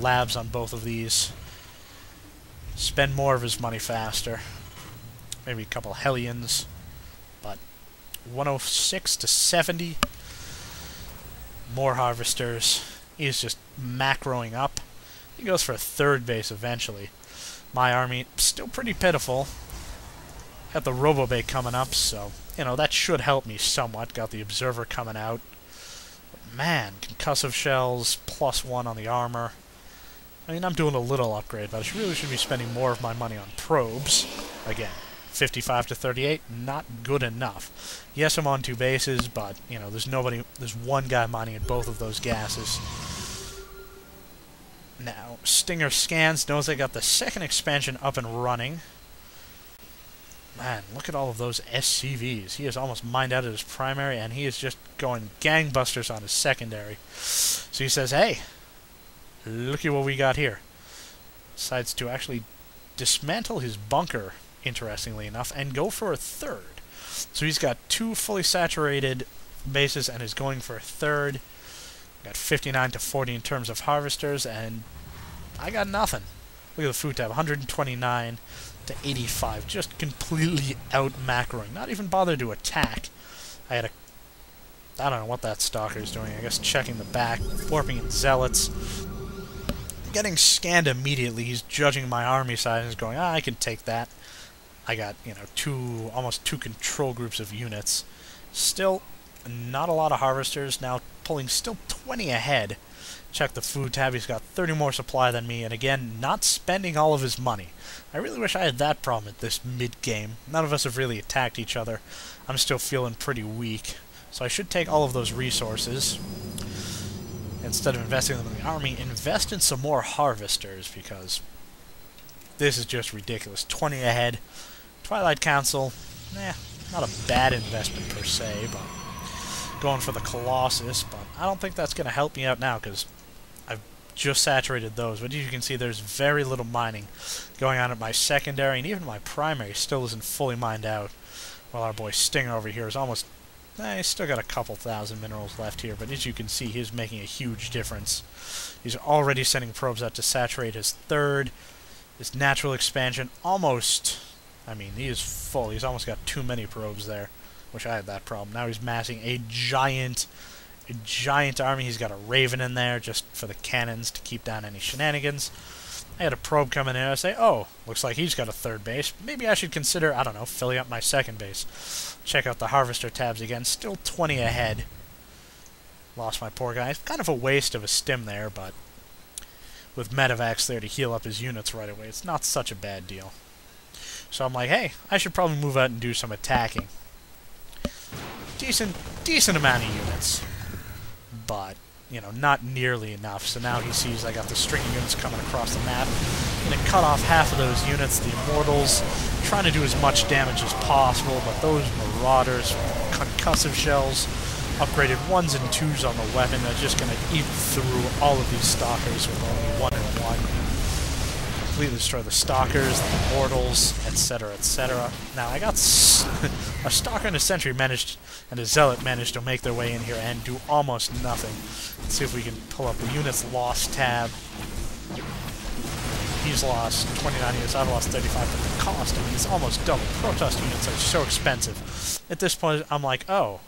labs on both of these. Spend more of his money faster. Maybe a couple Hellions. But 106 to 70. More harvesters. He's just macroing up. He goes for a third base eventually. My army, still pretty pitiful. Got the Robobay coming up, so, you know, that should help me somewhat. Got the Observer coming out. But man, concussive shells, +1 on the armor. I mean, I'm doing a little upgrade, but I really should be spending more of my money on probes. Again, 55 to 38, not good enough. Yes, I'm on 2 bases, but, you know, there's one guy mining in both of those gases. Now, Stinger scans, knows I got the second expansion up and running. Man, look at all of those SCVs. He is almost mined out of his primary, and he is just going gangbusters on his secondary. So he says, hey, look at what we got here. Decides to actually dismantle his bunker, interestingly enough, and go for a third. So he's got 2 fully saturated bases and is going for a third. Got 59 to 40 in terms of harvesters, and I got nothing. Look at the food tab, 129 to 85. Just completely out-macroing. Not even bothered to attack. I don't know what that stalker's doing. I guess checking the back, warping in zealots. Getting scanned immediately. He's judging my army size and is going, I can take that. I got, you know, almost two control groups of units. Still, not a lot of harvesters. Now pulling still 20 ahead. Check the food tab. He's got 30 more supply than me. And again, not spending all of his money. I really wish I had that problem at this mid-game. None of us have really attacked each other. I'm still feeling pretty weak. So I should take all of those resources. Instead of investing them in the army, invest in some more harvesters, because this is just ridiculous. 20 ahead. Twilight Council, not a bad investment per se, but going for the Colossus, but I don't think that's going to help me out now, because I've just saturated those. But as you can see, there's very little mining going on at my secondary, and even my primary still isn't fully mined out, while our boy Stinger over here is almost... he's still got a couple thousand minerals left here, but as you can see, he's making a huge difference. He's already sending probes out to saturate his third. His natural expansion almost... I mean, he is full. He's almost got too many probes there. Wish I had that problem. Now he's massing a giant army. He's got a Raven in there just for the cannons to keep down any shenanigans. I had a probe come in there. I say, oh, looks like he's got a third base. Maybe I should consider, I don't know, filling up my second base. Check out the harvester tabs again. Still 20 ahead. Lost my poor guy. Kind of a waste of a stim there, but with medevacs there to heal up his units right away, it's not such a bad deal. So I'm like, hey, I should probably move out and do some attacking. Decent amount of units. But, you know, not nearly enough. So now he sees I got the string units coming across the map. I'm going to cut off half of those units, the Immortals, trying to do as much damage as possible, but those Marauders, concussive shells, upgraded 1s and 2s on the weapon, are just going to eat through all of these Stalkers with only 1 and 1. Completely destroy the Stalkers, the Immortals, etc., etc. Now, I got a Stalker and a Sentry and a Zealot managed to make their way in here and do almost nothing. Let's see if we can pull up the units lost tab. He's lost 29 units, I've lost 35, but the cost, I mean, it's almost double. Protoss units are so expensive. At this point, I'm like, oh,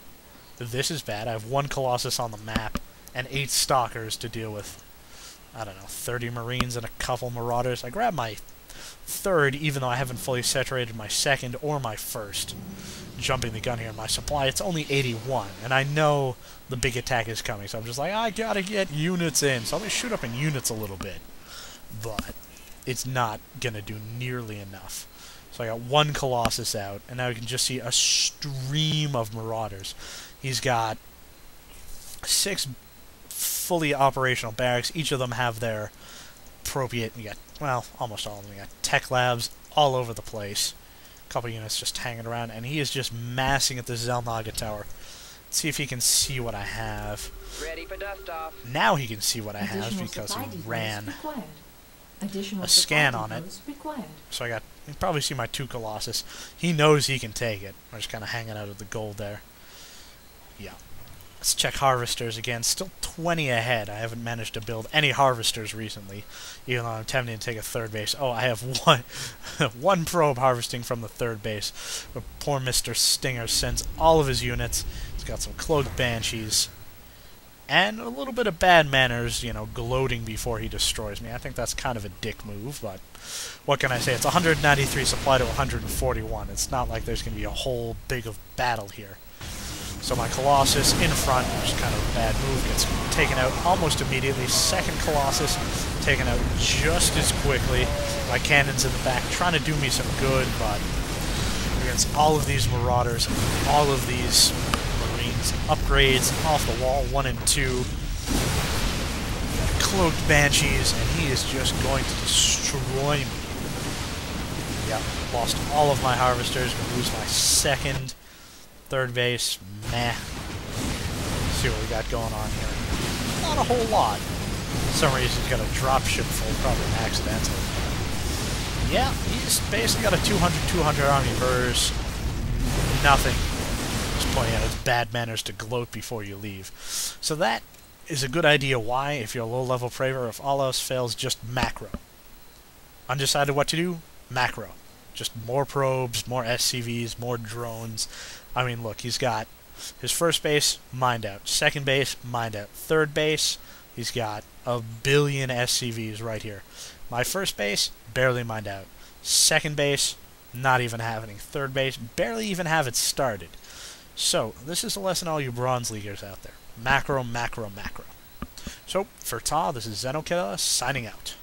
this is bad. I have 1 Colossus on the map and 8 Stalkers to deal with. I don't know, 30 Marines and a couple Marauders. I grabbed my third, even though I haven't fully saturated my second or my first. Jumping the gun here in my supply. It's only 81, and I know the big attack is coming, so I'm just like, I gotta get units in. So I'm gonna shoot up in units a little bit. But it's not gonna do nearly enough. So I got 1 Colossus out, and now you can just see a stream of Marauders. He's got 6 fully operational barracks. Each of them have their appropriate, you got, well, almost all of them. You got tech labs all over the place. A couple units just hanging around, and he is just massing at the Xenokilla tower. Let's see if he can see what I have. Ready for dust off. Now he can see what I have because he ran a scan on it. So I got, you can probably see my 2 Colossus. He knows he can take it. I'm just kind of hanging out of the gold there. Yeah. Let's check harvesters again. Still 20 ahead. I haven't managed to build any harvesters recently, even though I'm tempted to take a third base. Oh, I have one probe harvesting from the third base. But poor Mr. Stinger sends all of his units. He's got some cloaked banshees. And a little bit of bad manners, you know, gloating before he destroys me. I think that's kind of a dick move, but what can I say? It's 193 supply to 141. It's not like there's going to be a whole big of battle here. So my Colossus in front, which is kind of a bad move, gets taken out almost immediately. Second Colossus taken out just as quickly. My cannons in the back trying to do me some good, but against all of these Marauders, all of these Marines, upgrades off the wall, 1 and 2. Cloaked Banshees, and he is just going to destroy me. Yep, lost all of my Harvesters, gonna lose my second. Third base, meh. Let's see what we got going on here. Not a whole lot. For some reason he's got a dropship full, probably an accidental. Yeah, he's basically got a 200 army verse. Nothing. Just pointing out his bad manners to gloat before you leave. So that is a good idea. Why? If you're a low-level Praver, if all else fails, just macro. Undecided what to do? Macro. Just more probes, more SCVs, more drones. I mean, look, he's got his first base, mined out. Second base, mined out. Third base, he's got a billion SCVs right here. My first base, barely mined out. Second base, not even happening. Third base, barely even have it started. So, this is a lesson all you Bronze Leaguers out there. Macro, macro, macro. So, for Ta, this is Xenokilla, signing out.